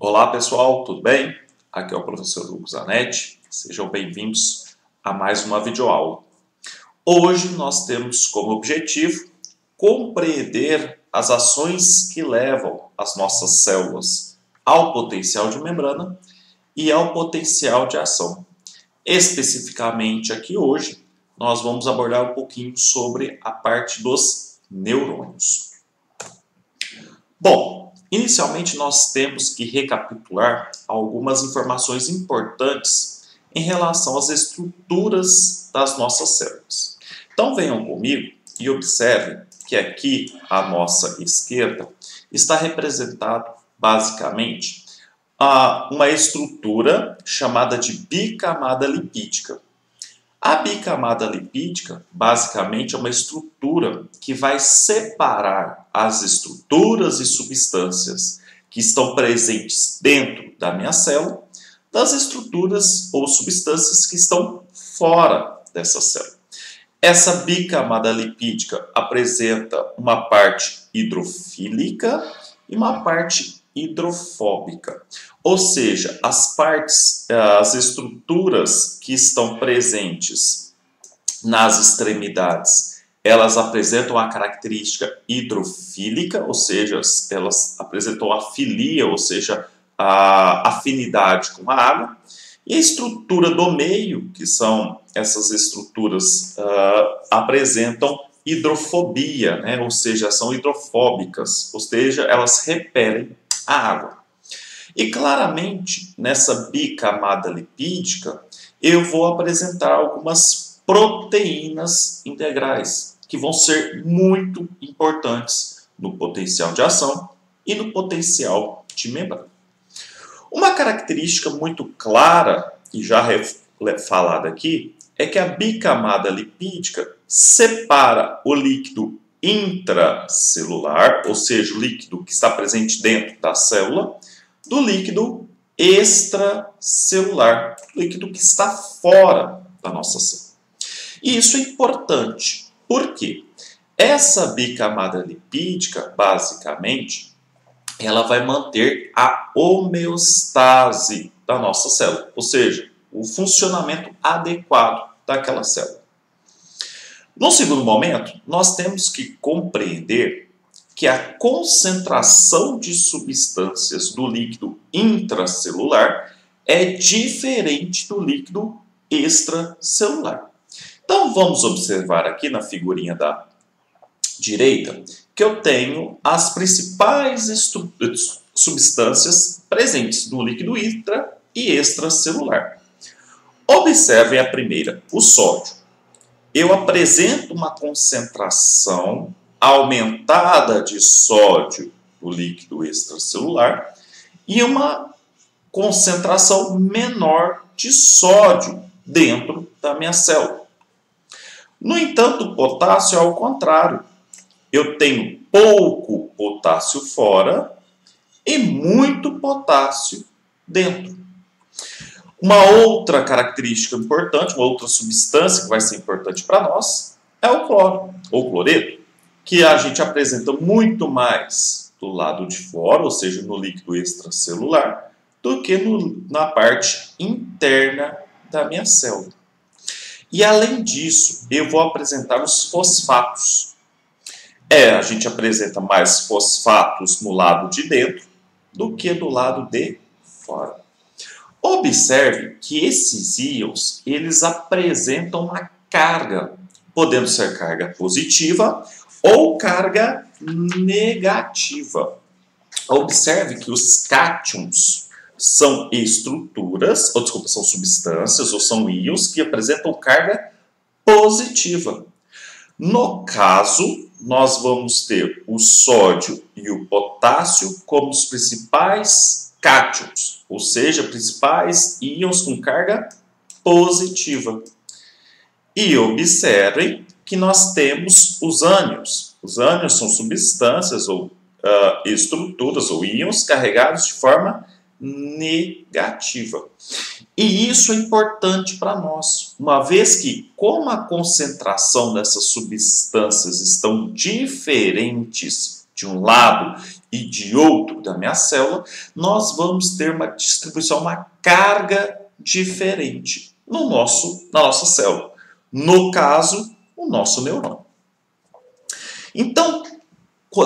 Olá pessoal, tudo bem? Aqui é o professor Hugo Zanetti, sejam bem-vindos a mais uma videoaula. Hoje nós temos como objetivo compreender as ações que levam as nossas células ao potencial de membrana e ao potencial de ação. Especificamente aqui hoje, nós vamos abordar um pouquinho sobre a parte dos neurônios. Bom, inicialmente nós temos que recapitular algumas informações importantes em relação às estruturas das nossas células. Então venham comigo e observem que aqui à nossa esquerda está representado basicamente uma estrutura chamada de bicamada lipídica. A bicamada lipídica, basicamente, é uma estrutura que vai separar as estruturas e substâncias que estão presentes dentro da minha célula das estruturas ou substâncias que estão fora dessa célula. Essa bicamada lipídica apresenta uma parte hidrofílica e uma parte hidrofóbica, ou seja, as estruturas que estão presentes nas extremidades, elas apresentam a característica hidrofílica, ou seja, elas apresentam a filia, ou seja, a afinidade com a água, e a estrutura do meio, que são essas estruturas, apresentam hidrofobia, né? Ou seja, são hidrofóbicas, ou seja, elas repelem a água. E claramente, nessa bicamada lipídica, eu vou apresentar algumas proteínas integrais, que vão ser muito importantes no potencial de ação e no potencial de membrana. Uma característica muito clara, e já falada aqui, é que a bicamada lipídica separa o líquido intracelular, ou seja, o líquido que está presente dentro da célula, do líquido extracelular, o líquido que está fora da nossa célula. E isso é importante, porque essa bicamada lipídica, basicamente, ela vai manter a homeostase da nossa célula, ou seja, o funcionamento adequado daquela célula. No segundo momento, nós temos que compreender que a concentração de substâncias do líquido intracelular é diferente do líquido extracelular. Então, vamos observar aqui na figurinha da direita que eu tenho as principais substâncias presentes no líquido intra e extracelular. Observem a primeira, o sódio. Eu apresento uma concentração aumentada de sódio no líquido extracelular e uma concentração menor de sódio dentro da minha célula. No entanto, o potássio é ao contrário. Eu tenho pouco potássio fora e muito potássio dentro. Uma outra característica importante, uma outra substância que vai ser importante para nós, é o cloro, ou cloreto, que a gente apresenta muito mais do lado de fora, ou seja, no líquido extracelular, do que na parte interna da minha célula. E além disso, eu vou apresentar os fosfatos. A gente apresenta mais fosfatos no lado de dentro do que do lado de fora. Observe que esses íons, eles apresentam uma carga, podendo ser carga positiva ou carga negativa. Observe que os cátions são estruturas, são substâncias ou são íons que apresentam carga positiva. No caso, nós vamos ter o sódio e o potássio como os principais cátions, ou seja, principais íons com carga positiva. E observem que nós temos os ânions. Os ânions são substâncias ou estruturas ou íons carregados de forma negativa. E isso é importante para nós, uma vez que, como a concentração dessas substâncias estão diferentes de um lado e de outro da minha célula, nós vamos ter uma distribuição, uma carga diferente na nossa célula. No caso, o nosso neurônio. Então,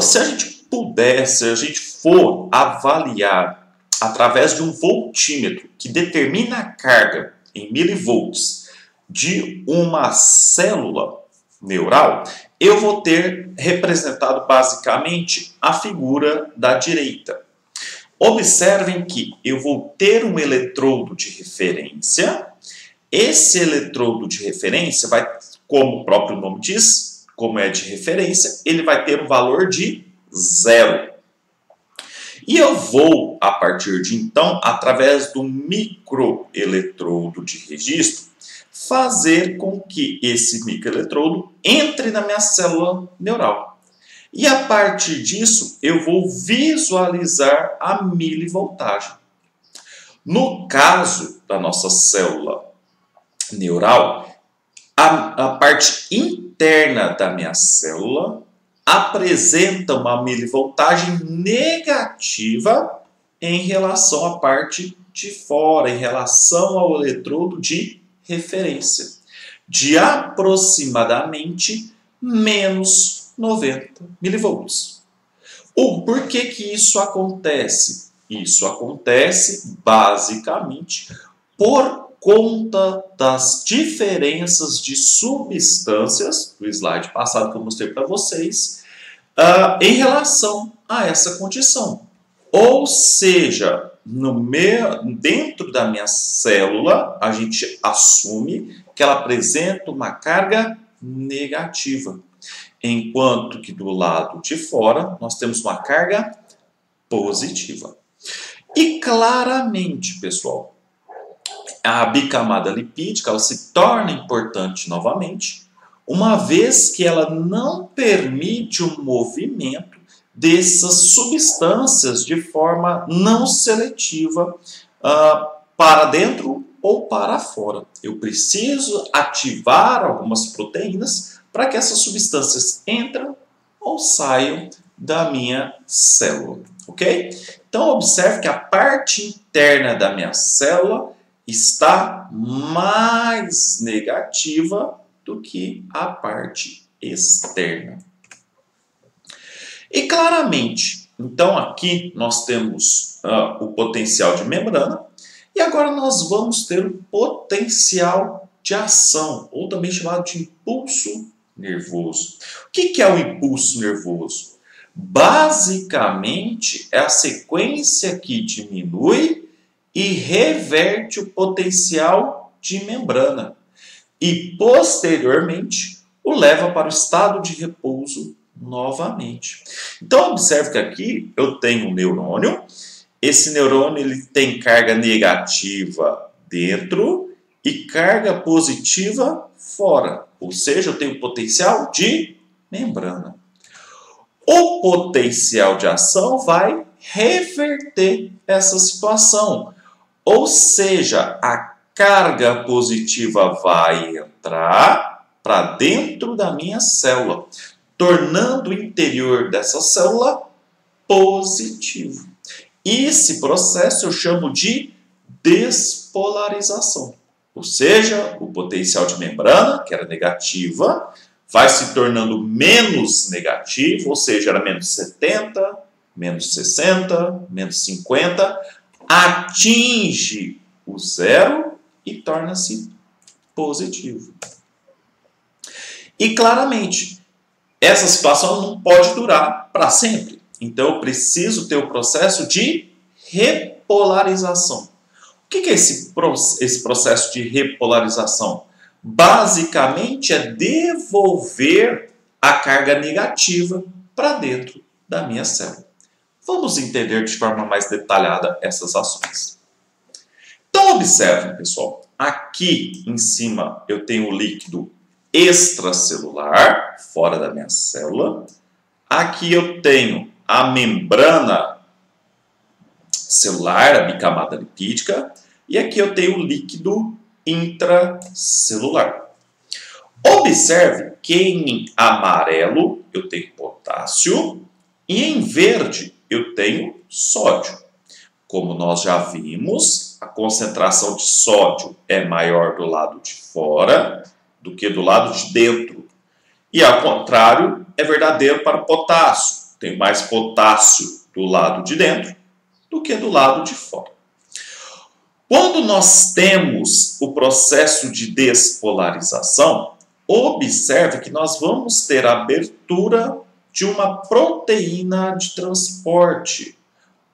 se a gente for avaliar através de um voltímetro que determina a carga em milivolts de uma célula neural, eu vou ter representado basicamente a figura da direita. Observem que eu vou ter um eletrodo de referência. Esse eletrodo de referência vai, como o próprio nome diz, como é de referência, ele vai ter um valor de 0. E eu vou, a partir de então, através do microeletrodo de registro, fazer com que esse microeletrodo entre na minha célula neural. E a partir disso, eu vou visualizar a milivoltagem. No caso da nossa célula neural, a parte interna da minha célula apresenta uma milivoltagem negativa em relação à parte de fora, em relação ao eletrodo de referência, de aproximadamente menos 90 milivolts. Por que que isso acontece? Isso acontece basicamente por conta das diferenças de substâncias, do slide passado que eu mostrei para vocês, em relação a essa condição. Ou seja, dentro da minha célula, a gente assume que ela apresenta uma carga negativa, enquanto que do lado de fora nós temos uma carga positiva. E claramente, pessoal, a bicamada lipídica ela se torna importante novamente, uma vez que ela não permite o movimento dessas substâncias de forma não seletiva para dentro ou para fora. Eu preciso ativar algumas proteínas para que essas substâncias entrem ou saiam da minha célula, ok? Então, observe que a parte interna da minha célula está mais negativa do que a parte externa. E claramente, então aqui nós temos o potencial de membrana e agora nós vamos ter o potencial de ação, ou também chamado de impulso nervoso. O que é o impulso nervoso? Basicamente, é a sequência que diminui e reverte o potencial de membrana e, posteriormente, o leva para o estado de repouso novamente. Então, observe que aqui eu tenho um neurônio. Esse neurônio ele tem carga negativa dentro e carga positiva fora. Ou seja, eu tenho potencial de membrana. O potencial de ação vai reverter essa situação. Ou seja, a carga positiva vai entrar para dentro da minha célula, tornando o interior dessa célula positivo. Esse processo eu chamo de despolarização. Ou seja, o potencial de membrana, que era negativa, vai se tornando menos negativo, ou seja, era menos 70, menos 60, menos 50, atinge o zero e torna-se positivo. E claramente, essa situação não pode durar para sempre. Então, eu preciso ter o processo de repolarização. O que é esse processo de repolarização? Basicamente, é devolver a carga negativa para dentro da minha célula. Vamos entender de forma mais detalhada essas ações. Então, observem, pessoal. Aqui em cima eu tenho o líquido extracelular, fora da minha célula. Aqui eu tenho a membrana celular, a bicamada lipídica. E aqui eu tenho o líquido intracelular. Observe que em amarelo eu tenho potássio e em verde eu tenho sódio. Como nós já vimos, a concentração de sódio é maior do lado de fora do que do lado de dentro. E ao contrário, é verdadeiro para o potássio. Tem mais potássio do lado de dentro do que do lado de fora. Quando nós temos o processo de despolarização, observe que nós vamos ter a abertura de uma proteína de transporte,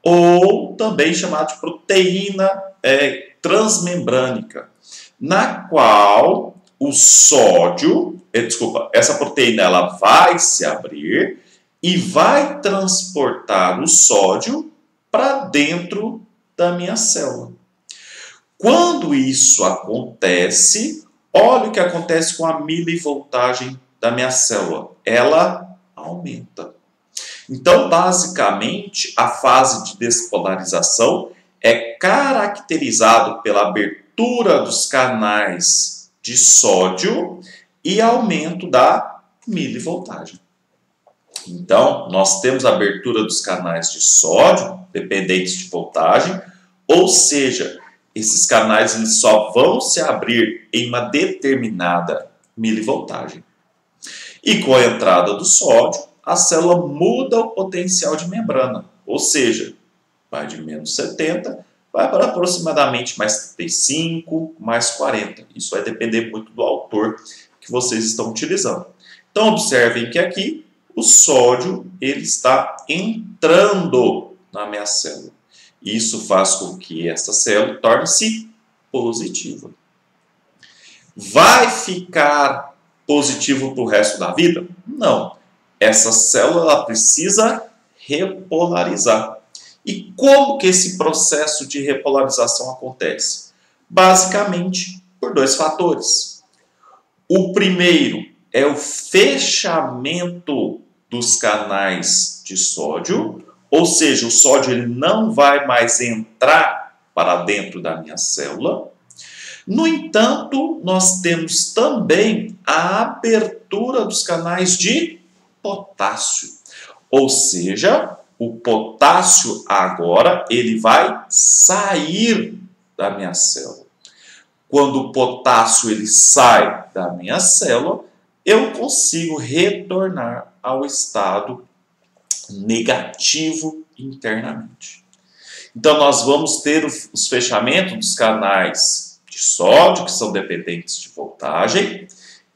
ou também chamada de proteína transmembrânica, na qual o sódio, essa proteína ela vai se abrir e vai transportar o sódio para dentro da minha célula. Quando isso acontece, olha o que acontece com a milivoltagem da minha célula. Ela aumenta. Então, basicamente, a fase de despolarização é caracterizada pela abertura dos canais de sódio e aumento da milivoltagem. Então, nós temos a abertura dos canais de sódio, dependentes de voltagem, ou seja, esses canais eles só vão se abrir em uma determinada milivoltagem. E com a entrada do sódio, a célula muda o potencial de membrana, ou seja, vai de menos 70, vai para aproximadamente mais 35, mais 40. Isso vai depender muito do autor que vocês estão utilizando. Então, observem que aqui o sódio ele está entrando na minha célula. Isso faz com que essa célula torne-se positiva. Vai ficar positivo para o resto da vida? Não. Essa célula ela precisa repolarizar. E como que esse processo de repolarização acontece? Basicamente, por dois fatores. O primeiro é o fechamento dos canais de sódio, ou seja, o sódio ele não vai mais entrar para dentro da minha célula. No entanto, nós temos também a abertura dos canais de potássio, ou seja, o potássio agora ele vai sair da minha célula. Quando o potássio ele sai da minha célula, eu consigo retornar ao estado negativo internamente. Então, nós vamos ter os fechamentos dos canais de sódio, que são dependentes de voltagem,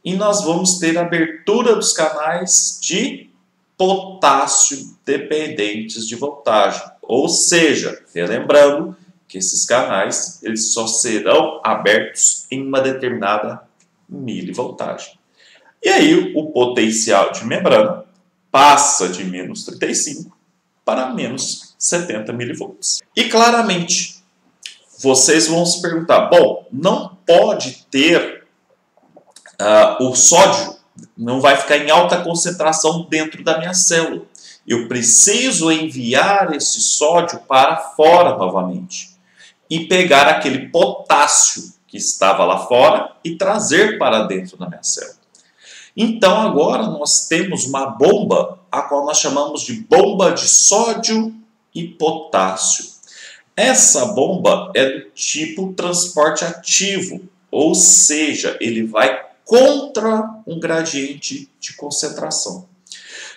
e nós vamos ter a abertura dos canais de potássio dependentes de voltagem. Ou seja, relembrando que esses canais eles só serão abertos em uma determinada milivoltagem. E aí o potencial de membrana passa de menos 35 para menos 70 milivolts. E claramente, vocês vão se perguntar, bom, não pode ter o sódio, não vai ficar em alta concentração dentro da minha célula. Eu preciso enviar esse sódio para fora novamente e pegar aquele potássio que estava lá fora e trazer para dentro da minha célula. Então agora nós temos uma bomba, a qual nós chamamos de bomba de sódio e potássio. Essa bomba é do tipo transporte ativo, ou seja, ele vai contra um gradiente de concentração.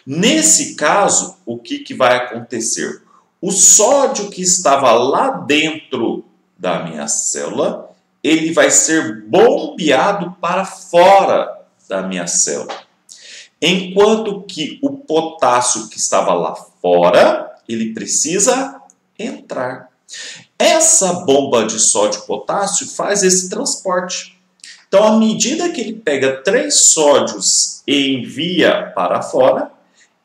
Nesse caso, o que vai acontecer? O sódio que estava lá dentro da minha célula, ele vai ser bombeado para fora da minha célula. Enquanto que o potássio que estava lá fora, ele precisa entrar. Essa bomba de sódio e potássio faz esse transporte. Então, à medida que ele pega 3 sódios e envia para fora,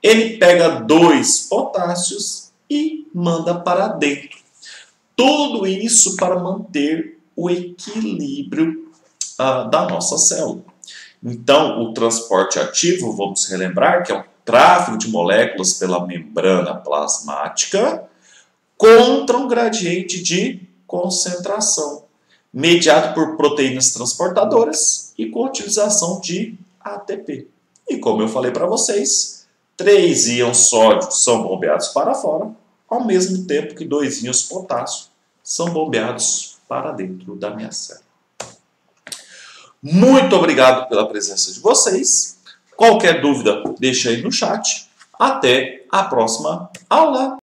ele pega 2 potássios e manda para dentro. Tudo isso para manter o equilíbrio da nossa célula. Então, o transporte ativo, vamos relembrar, que é um tráfego de moléculas pela membrana plasmática contra um gradiente de concentração, mediado por proteínas transportadoras e com utilização de ATP. E como eu falei para vocês, 3 íons sódio são bombeados para fora ao mesmo tempo que 2 íons potássio são bombeados para dentro da minha célula. Muito obrigado pela presença de vocês. Qualquer dúvida, deixa aí no chat. Até a próxima aula!